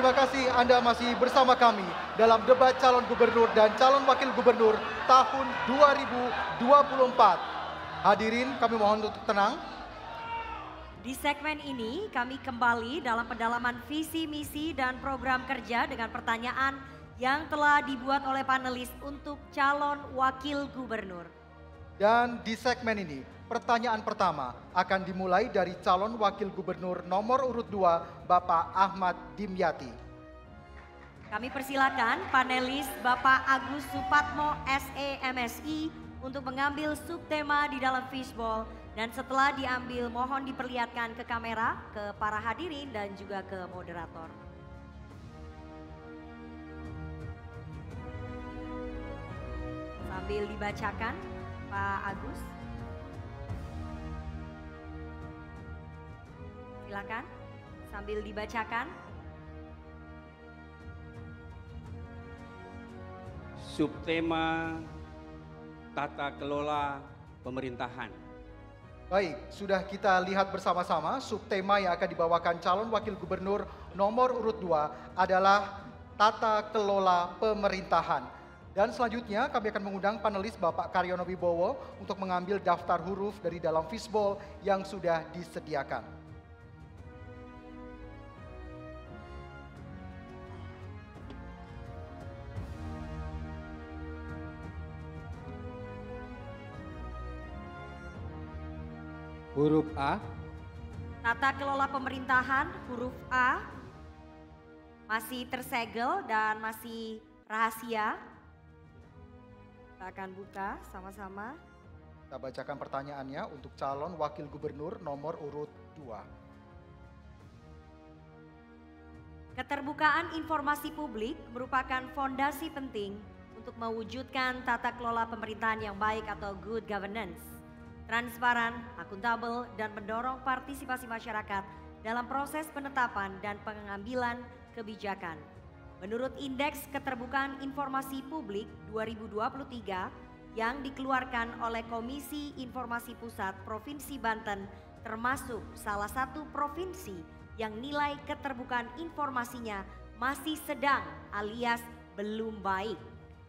terima kasih Anda masih bersama kami dalam debat calon gubernur dan calon wakil gubernur tahun 2024. Hadirin, kami mohon untuk tenang. Di segmen ini kami kembali dalam pendalaman visi, misi, dan program kerja dengan pertanyaan yang telah dibuat oleh panelis untuk calon wakil gubernur. Dan di segmen ini, pertanyaan pertama akan dimulai dari calon wakil gubernur nomor urut 2, Bapak Ahmad Dimyati. Kami persilakan panelis Bapak Agus Supatmo, SE MSI, untuk mengambil subtema di dalam fishbowl. Dan setelah diambil, mohon diperlihatkan ke kamera, ke para hadirin dan juga ke moderator. Sambil dibacakan, Pak Agus. Silakan, sambil dibacakan. Subtema tata kelola pemerintahan. Baik, sudah kita lihat bersama-sama subtema yang akan dibawakan calon wakil gubernur nomor urut 2 adalah tata kelola pemerintahan. Dan selanjutnya kami akan mengundang panelis Bapak Karyono Wibowo untuk mengambil daftar huruf dari dalam fishbowl yang sudah disediakan. Huruf A. Tata kelola pemerintahan huruf A masih tersegel dan masih rahasia. Kita akan buka sama-sama. Kita bacakan pertanyaannya untuk calon wakil gubernur nomor urut 2. Keterbukaan informasi publik merupakan fondasi penting untuk mewujudkan tata kelola pemerintahan yang baik atau good governance. Transparan, akuntabel, dan mendorong partisipasi masyarakat dalam proses penetapan dan pengambilan kebijakan. Menurut Indeks Keterbukaan Informasi Publik 2023 yang dikeluarkan oleh Komisi Informasi Pusat Provinsi Banten, termasuk salah satu provinsi yang nilai keterbukaan informasinya masih sedang alias belum baik.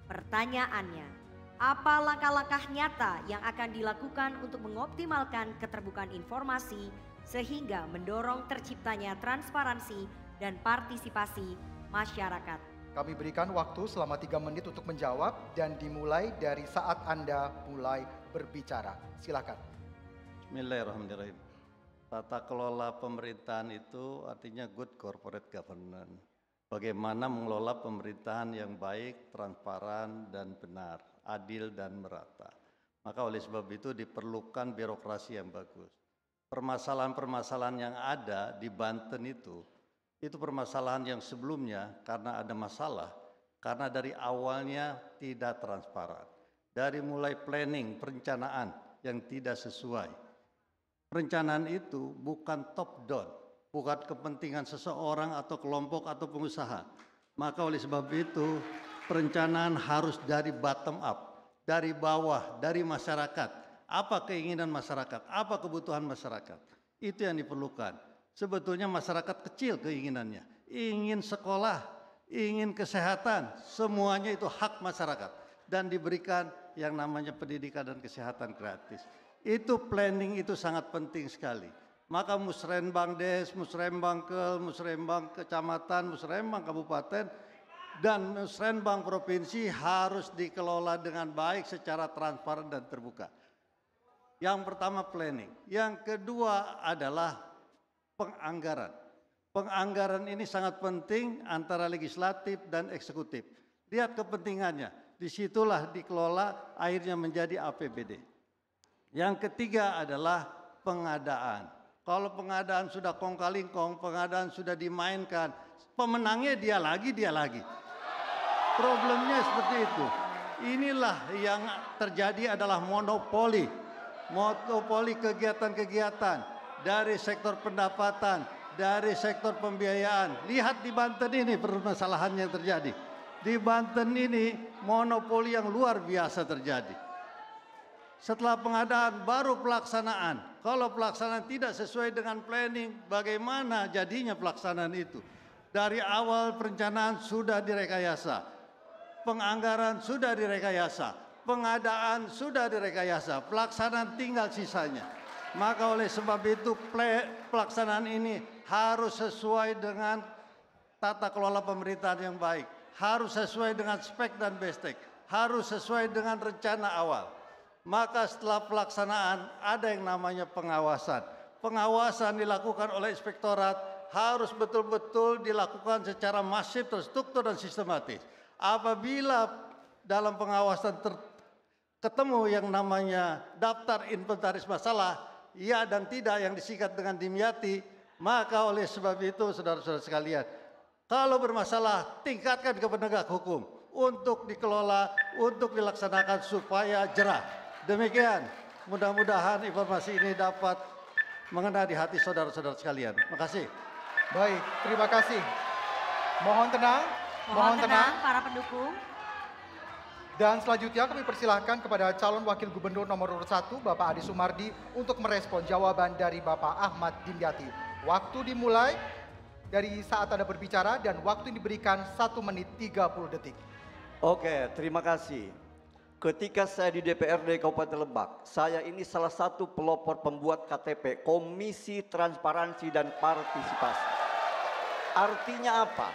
Pertanyaannya, apa langkah-langkah nyata yang akan dilakukan untuk mengoptimalkan keterbukaan informasi sehingga mendorong terciptanya transparansi dan partisipasi masyarakat? Kami berikan waktu selama 3 menit untuk menjawab dan dimulai dari saat Anda mulai berbicara. Silakan. Bismillahirrahmanirrahim. Tata kelola pemerintahan itu artinya good corporate governance. Bagaimana mengelola pemerintahan yang baik, transparan, dan benar, adil dan merata. Maka oleh sebab itu diperlukan birokrasi yang bagus. Permasalahan-permasalahan yang ada di Banten itu permasalahan yang sebelumnya karena ada masalah, karena dari awalnya tidak transparan. Dari mulai planning, perencanaan yang tidak sesuai. Perencanaan itu bukan top down, bukan kepentingan seseorang atau kelompok atau pengusaha. Maka oleh sebab itu perencanaan harus dari bottom up, dari bawah, dari masyarakat. Apa keinginan masyarakat, apa kebutuhan masyarakat. Itu yang diperlukan. Sebetulnya masyarakat kecil keinginannya. Ingin sekolah, ingin kesehatan, semuanya itu hak masyarakat. Dan diberikan yang namanya pendidikan dan kesehatan gratis. Itu planning itu sangat penting sekali. Maka musrenbang des, musrenbang kel, musrenbang kecamatan, musrenbang kabupaten, dan musrenbang provinsi harus dikelola dengan baik secara transparan dan terbuka. Yang pertama planning. Yang kedua adalah penganggaran. Penganggaran ini sangat penting antara legislatif dan eksekutif. Lihat kepentingannya. Disitulah dikelola akhirnya menjadi APBD. Yang ketiga adalah pengadaan. Kalau pengadaan sudah kong kali kong, pengadaan sudah dimainkan, pemenangnya dia lagi. Problemnya seperti itu. Inilah yang terjadi adalah monopoli kegiatan-kegiatan dari sektor pendapatan, dari sektor pembiayaan. Lihat di Banten ini permasalahan yang terjadi. Di Banten ini monopoli yang luar biasa terjadi. Setelah pengadaan baru pelaksanaan. Kalau pelaksanaan tidak sesuai dengan planning, bagaimana jadinya pelaksanaan itu? Dari awal perencanaan sudah direkayasa, penganggaran sudah direkayasa, pengadaan sudah direkayasa, pelaksanaan tinggal sisanya. Maka oleh sebab itu pelaksanaan ini harus sesuai dengan tata kelola pemerintahan yang baik, harus sesuai dengan spek dan bestek, harus sesuai dengan rencana awal. Maka setelah pelaksanaan ada yang namanya pengawasan. Pengawasan dilakukan oleh inspektorat, harus betul-betul dilakukan secara masif, terstruktur dan sistematis. Apabila dalam pengawasan ketemu yang namanya daftar inventaris masalah, ya dan tidak yang disingkat dengan dimyati, maka oleh sebab itu saudara-saudara sekalian, kalau bermasalah tingkatkan ke penegak hukum untuk dikelola, untuk dilaksanakan supaya jerah. Demikian, mudah-mudahan informasi ini dapat mengena di hati saudara-saudara sekalian. Terima kasih. Baik, terima kasih. Mohon tenang, Mohon tenang para pendukung. Dan selanjutnya kami persilahkan kepada calon wakil gubernur nomor urut 1 Bapak Ade Sumardi untuk merespon jawaban dari Bapak Ahmad Dimyati. Waktu dimulai dari saat Anda berbicara dan waktu diberikan 1 menit 30 detik. Oke, terima kasih. Ketika saya di DPRD Kabupaten Lebak, saya ini salah satu pelopor pembuat KTP, Komisi Transparansi dan Partisipasi. Artinya apa?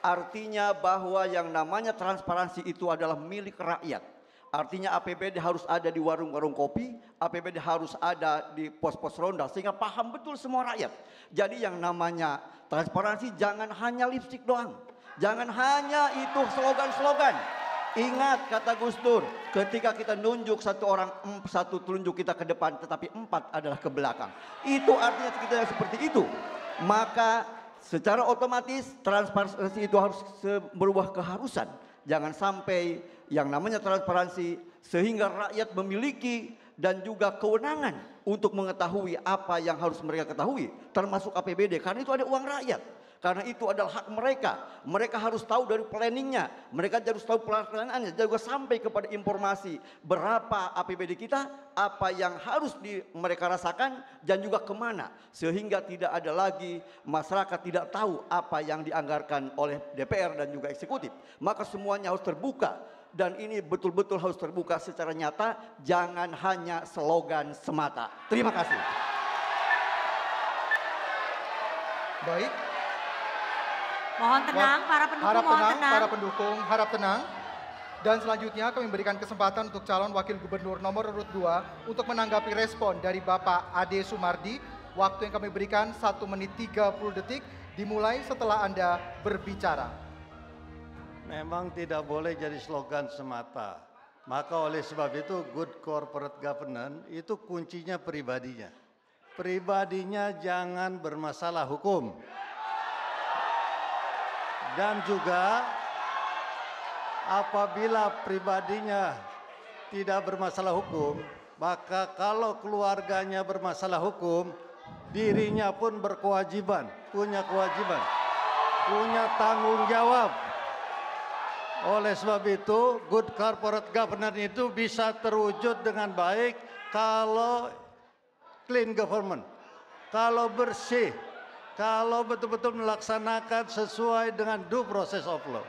Artinya bahwa yang namanya transparansi itu adalah milik rakyat. Artinya APBD harus ada di warung-warung kopi, APBD harus ada di pos-pos ronda sehingga paham betul semua rakyat. Jadi yang namanya transparansi jangan hanya lipstik doang. Jangan hanya itu slogan-slogan. Ingat kata Gus Dur, ketika kita nunjuk satu orang, satu telunjuk kita ke depan, tetapi 4 adalah ke belakang. Itu artinya kita seperti itu. Maka secara otomatis transparansi itu harus berubah keharusan. Jangan sampai yang namanya transparansi sehingga rakyat memiliki dan juga kewenangan untuk mengetahui apa yang harus mereka ketahui, termasuk APBD, karena itu ada uang rakyat. Karena itu adalah hak mereka. Mereka harus tahu dari planningnya, mereka harus tahu pelaksanaannya, juga sampai kepada informasi berapa APBD kita, apa yang harus mereka rasakan, dan juga kemana. Sehingga tidak ada lagi masyarakat tidak tahu apa yang dianggarkan oleh DPR dan juga eksekutif. Maka semuanya harus terbuka. Dan ini betul-betul harus terbuka secara nyata, jangan hanya slogan semata. Terima kasih. Baik. Mohon tenang para pendukung, Harap mohon tenang, tenang. para pendukung, harap tenang. Dan selanjutnya kami memberikan kesempatan untuk calon wakil gubernur nomor urut 2 untuk menanggapi respon dari Bapak Ade Sumardi. Waktu yang kami berikan 1 menit 30 detik dimulai setelah Anda berbicara. Memang tidak boleh jadi slogan semata. Maka oleh sebab itu good corporate governance itu kuncinya pribadinya. Pribadinya jangan bermasalah hukum. Dan juga apabila pribadinya tidak bermasalah hukum, maka kalau keluarganya bermasalah hukum, dirinya pun berkewajiban, punya kewajiban, punya tanggung jawab. Oleh sebab itu, good corporate governance itu bisa terwujud dengan baik kalau clean government, kalau bersih, kalau betul-betul melaksanakan sesuai dengan due process of law.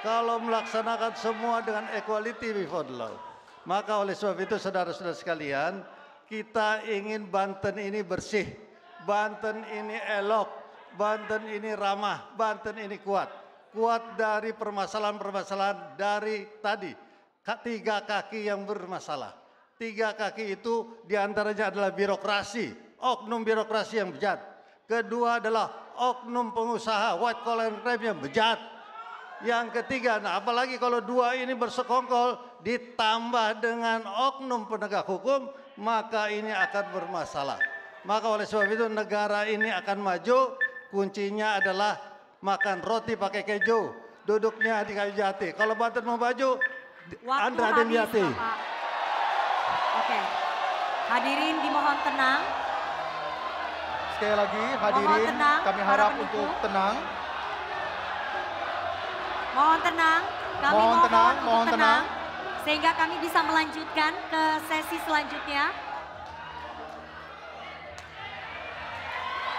Kalau melaksanakan semua dengan equality before the law. Maka oleh sebab itu saudara-saudara sekalian, kita ingin Banten ini bersih. Banten ini elok. Banten ini ramah. Banten ini kuat. Kuat dari permasalahan-permasalahan dari tadi. 3 kaki yang bermasalah. 3 kaki itu diantaranya adalah birokrasi. Oknum birokrasi yang bejat. Kedua adalah oknum pengusaha white collar crime yang bejat. Yang ketiga, nah apalagi kalau 2 ini bersekongkol ditambah dengan oknum penegak hukum, maka ini akan bermasalah. Maka oleh sebab itu negara ini akan maju, kuncinya adalah makan roti pakai keju, duduknya di kayu jati. Kalau Banten mau maju, Andra Dimyati. Oke, hadirin dimohon tenang. Sekali lagi hadirin, tenang, kami para harap pendukung. untuk tenang. Mohon tenang, kami Mohon tenang, untuk mohon tenang. sehingga kami bisa melanjutkan ke sesi selanjutnya.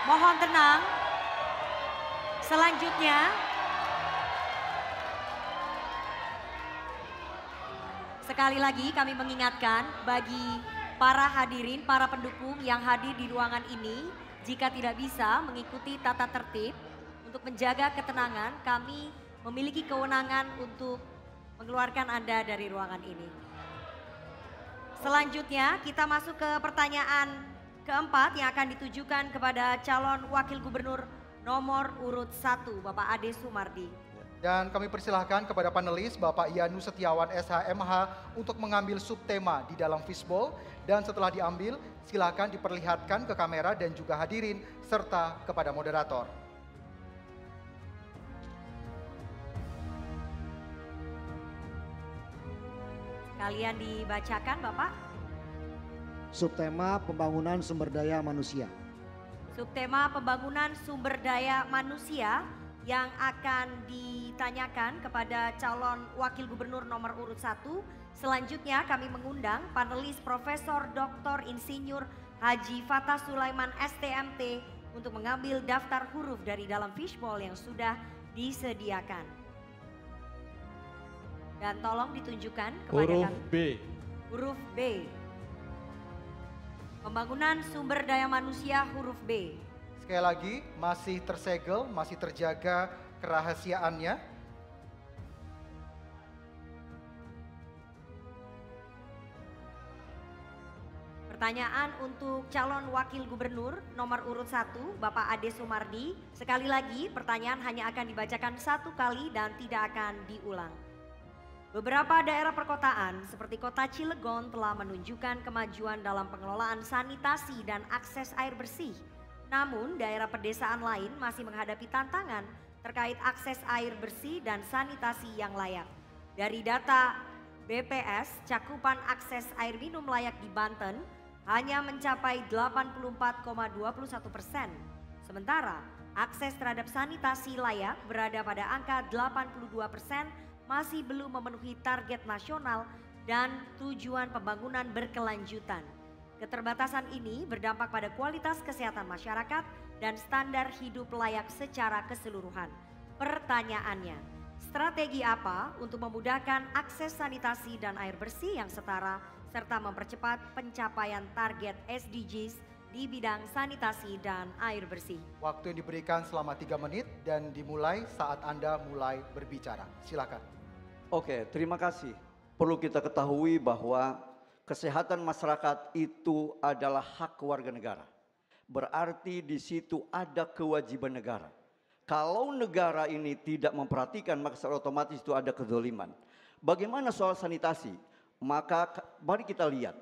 Mohon tenang. Selanjutnya, sekali lagi kami mengingatkan bagi para hadirin, para pendukung yang hadir di ruangan ini, jika tidak bisa mengikuti tata tertib, untuk menjaga ketenangan, kami memiliki kewenangan untuk mengeluarkan Anda dari ruangan ini. Selanjutnya kita masuk ke pertanyaan keempat yang akan ditujukan kepada calon wakil gubernur nomor urut 1, Bapak Ade Sumardi. Dan kami persilahkan kepada panelis Bapak Yanu Setiawan SHMH untuk mengambil subtema di dalam fishbowl, dan setelah diambil silakan diperlihatkan ke kamera dan juga hadirin serta kepada moderator. Kalian dibacakan Bapak. Subtema pembangunan sumber daya manusia. Subtema pembangunan sumber daya manusia yang akan ditanyakan kepada calon wakil gubernur nomor urut 1. Selanjutnya kami mengundang panelis Profesor Dr. Insinyur Haji Fatah Sulaiman STMT untuk mengambil daftar huruf dari dalam fishbowl yang sudah disediakan. Dan tolong ditunjukkan kepada Huruf kami. B. Huruf B. Pembangunan sumber daya manusia huruf B. Sekali lagi masih tersegel, masih terjaga kerahasiaannya. Pertanyaan untuk calon wakil gubernur nomor urut 1 Bapak Ade Sumardi. Sekali lagi pertanyaan hanya akan dibacakan satu kali dan tidak akan diulang. Beberapa daerah perkotaan seperti kota Cilegon telah menunjukkan kemajuan dalam pengelolaan sanitasi dan akses air bersih. Namun daerah pedesaan lain masih menghadapi tantangan terkait akses air bersih dan sanitasi yang layak. Dari data BPS, cakupan akses air minum layak di Banten hanya mencapai 84,21%. Sementara akses terhadap sanitasi layak berada pada angka 82%, masih belum memenuhi target nasional dan tujuan pembangunan berkelanjutan. Keterbatasan ini berdampak pada kualitas kesehatan masyarakat dan standar hidup layak secara keseluruhan. Pertanyaannya, strategi apa untuk memudahkan akses sanitasi dan air bersih yang setara serta mempercepat pencapaian target SDGs di bidang sanitasi dan air bersih? Waktu yang diberikan selama 3 menit dan dimulai saat Anda mulai berbicara. Silakan. Oke, terima kasih. Perlu kita ketahui bahwa kesehatan masyarakat itu adalah hak warga negara. Berarti di situ ada kewajiban negara. Kalau negara ini tidak memperhatikan, maka secara otomatis itu ada kezaliman. Bagaimana soal sanitasi? Maka mari kita lihat.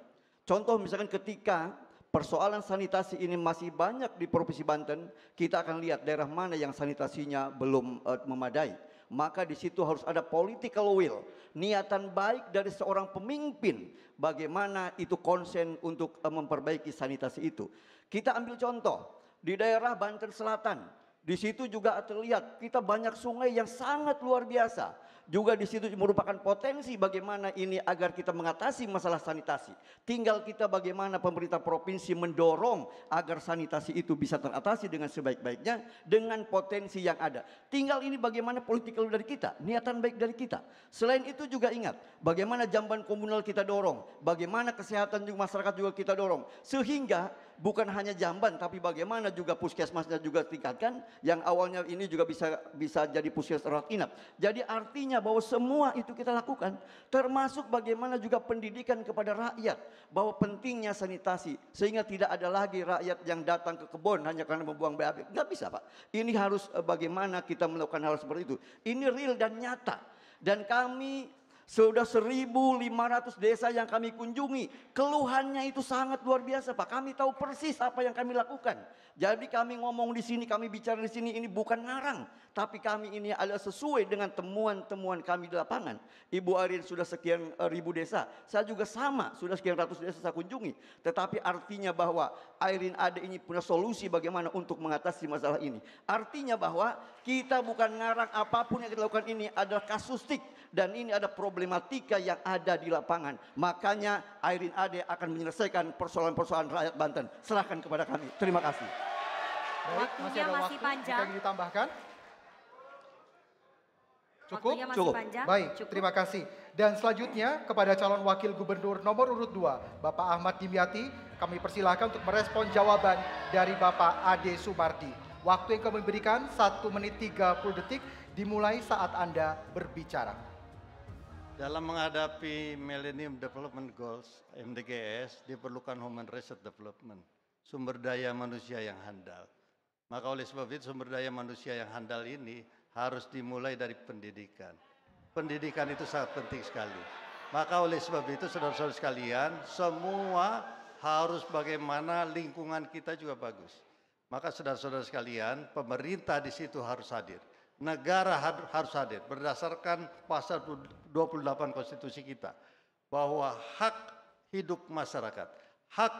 Contoh misalkan ketika persoalan sanitasi ini masih banyak di Provinsi Banten, kita akan lihat daerah mana yang sanitasinya belum memadai. Maka di situ harus ada political will, niatan baik dari seorang pemimpin, bagaimana itu konsen untuk memperbaiki sanitasi itu. Kita ambil contoh di daerah Banten Selatan, di situ juga terlihat kita banyak sungai yang sangat luar biasa. Juga di situ merupakan potensi bagaimana ini agar kita mengatasi masalah sanitasi. Tinggal kita bagaimana pemerintah provinsi mendorong agar sanitasi itu bisa teratasi dengan sebaik-baiknya dengan potensi yang ada. Tinggal ini bagaimana politikal dari kita, niatan baik dari kita. Selain itu juga ingat bagaimana jamban komunal kita dorong, bagaimana kesehatan juga masyarakat juga kita dorong. Sehingga bukan hanya jamban tapi bagaimana juga puskesmasnya juga tingkatkan, yang awalnya ini juga bisa jadi puskesmas rawat inap. Jadi artinya bahwa semua itu kita lakukan, termasuk bagaimana juga pendidikan kepada rakyat bahwa pentingnya sanitasi, sehingga tidak ada lagi rakyat yang datang ke kebun hanya karena membuang BAB. Nggak bisa Pak, ini harus bagaimana kita melakukan hal seperti itu. Ini real dan nyata, dan kami sudah 1.500 desa yang kami kunjungi. Keluhannya itu sangat luar biasa Pak. Kami tahu persis apa yang kami lakukan. Jadi kami ngomong di sini, kami bicara di sini, ini bukan ngarang. Tapi kami ini adalah sesuai dengan temuan-temuan kami di lapangan. Ibu Arin sudah sekian ribu desa. Saya juga sama, sudah sekian ratus desa saya kunjungi. Tetapi artinya bahwa Airin Ade ini punya solusi bagaimana untuk mengatasi masalah ini. Artinya bahwa kita bukan ngarang, apapun yang kita lakukan ini adalah kasustik. Dan ini ada problematika yang ada di lapangan. Makanya Airin Ade akan menyelesaikan persoalan-persoalan rakyat Banten. Serahkan kepada kami. Terima kasih. Baik, Waktunya masih ada waktu. panjang. Jika ingin ditambahkan. Cukup? Waktunya masih Cukup. panjang. Baik, Cukup. terima kasih. Dan selanjutnya kepada calon wakil gubernur nomor urut 2, Bapak Ahmad Dimyati, kami persilahkan untuk merespon jawaban dari Bapak Ade Sumardi. Waktu yang kami berikan 1 menit 30 detik dimulai saat Anda berbicara. Dalam menghadapi Millennium Development Goals, MDGs, diperlukan Human Resource Development, sumber daya manusia yang handal. Maka oleh sebab itu sumber daya manusia yang handal ini harus dimulai dari pendidikan. Pendidikan itu sangat penting sekali. Maka oleh sebab itu saudara-saudara sekalian, semua harus bagaimana lingkungan kita juga bagus. Maka saudara-saudara sekalian, pemerintah di situ harus hadir. Negara harus hadir berdasarkan pasal 28 konstitusi kita. Bahwa hak hidup masyarakat, hak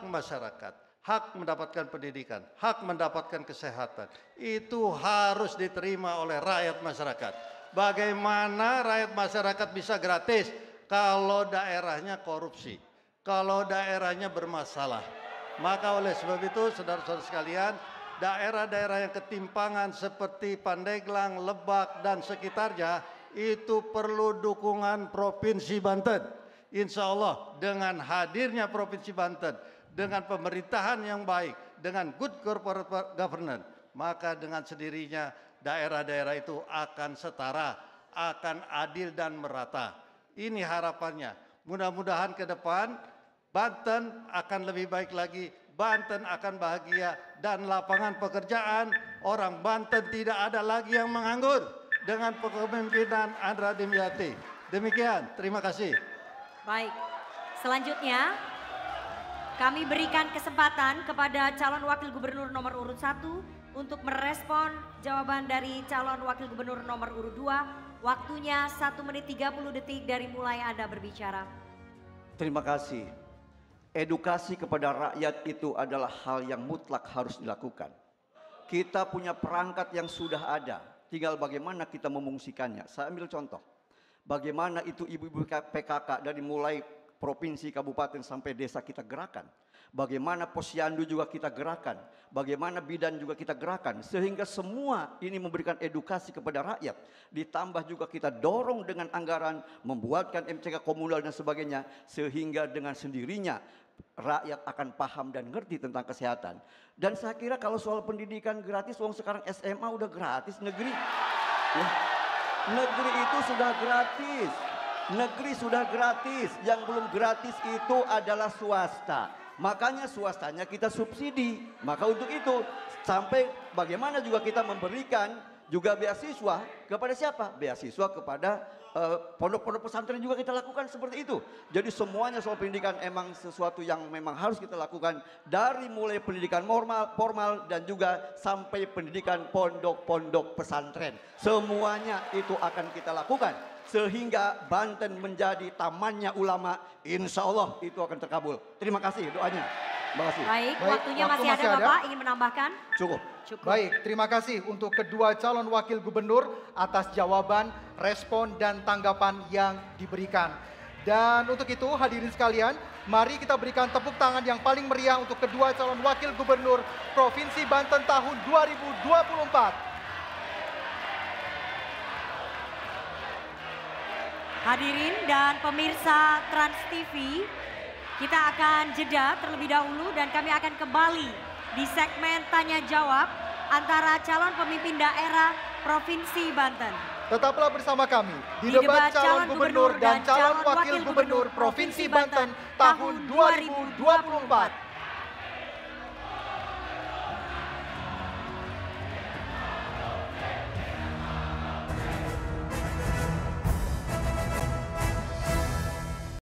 mendapatkan pendidikan, hak mendapatkan kesehatan, itu harus diterima oleh rakyat masyarakat. Bagaimana rakyat masyarakat bisa gratis kalau daerahnya korupsi, kalau daerahnya bermasalah. Maka oleh sebab itu saudara-saudara sekalian, daerah-daerah yang ketimpangan seperti Pandeglang, Lebak dan sekitarnya itu perlu dukungan Provinsi Banten. Insya Allah dengan hadirnya Provinsi Banten, dengan pemerintahan yang baik, dengan good corporate governance, maka dengan sendirinya daerah-daerah itu akan setara, akan adil dan merata. Ini harapannya. Mudah-mudahan ke depan Banten akan lebih baik lagi, Banten akan bahagia dan lapangan pekerjaan orang Banten tidak ada lagi yang menganggur dengan kepemimpinan Andra Dimyati. Demikian, terima kasih. Baik, selanjutnya kami berikan kesempatan kepada calon wakil gubernur nomor urut 1 untuk merespon jawaban dari calon wakil gubernur nomor urut 2. Waktunya 1 menit 30 detik dari mulai Anda berbicara. Terima kasih. Edukasi kepada rakyat itu adalah hal yang mutlak harus dilakukan. Kita punya perangkat yang sudah ada, tinggal bagaimana kita memungsikannya. Saya ambil contoh. Bagaimana itu ibu-ibu PKK dari mulai provinsi, kabupaten sampai desa kita gerakan. Bagaimana posyandu juga kita gerakan, bagaimana bidan juga kita gerakan, sehingga semua ini memberikan edukasi kepada rakyat. Ditambah juga kita dorong dengan anggaran, membuatkan MCK komunal dan sebagainya, sehingga dengan sendirinya rakyat akan paham dan ngerti tentang kesehatan. Dan saya kira kalau soal pendidikan gratis, wong sekarang SMA udah gratis negeri. Ya, negeri itu sudah gratis. Negeri sudah gratis, yang belum gratis itu adalah swasta. Makanya swastanya kita subsidi. Maka untuk itu sampai bagaimana juga kita memberikan juga beasiswa kepada siapa? Beasiswa kepada pondok-pondok pesantren juga kita lakukan seperti itu. Jadi semuanya soal pendidikan emang sesuatu yang memang harus kita lakukan dari mulai pendidikan formal dan juga sampai pendidikan pondok-pondok pesantren. Semuanya itu akan kita lakukan sehingga Banten menjadi tamannya ulama. Insya Allah itu akan terkabul. Terima kasih doanya. Terima kasih. Baik, Baik, waktunya waktu masih ada, masih ada. Bapak ingin menambahkan? Cukup. Cukup. Baik, terima kasih untuk kedua calon wakil gubernur atas jawaban, respon, dan tanggapan yang diberikan. Dan untuk itu hadirin sekalian, mari kita berikan tepuk tangan yang paling meriah untuk kedua calon wakil gubernur Provinsi Banten tahun 2024. Hadirin dan pemirsa Trans TV, kita akan jeda terlebih dahulu dan kami akan kembali di segmen tanya jawab antara calon pemimpin daerah Provinsi Banten. Tetaplah bersama kami di debat calon gubernur dan calon wakil gubernur Provinsi Banten tahun 2024.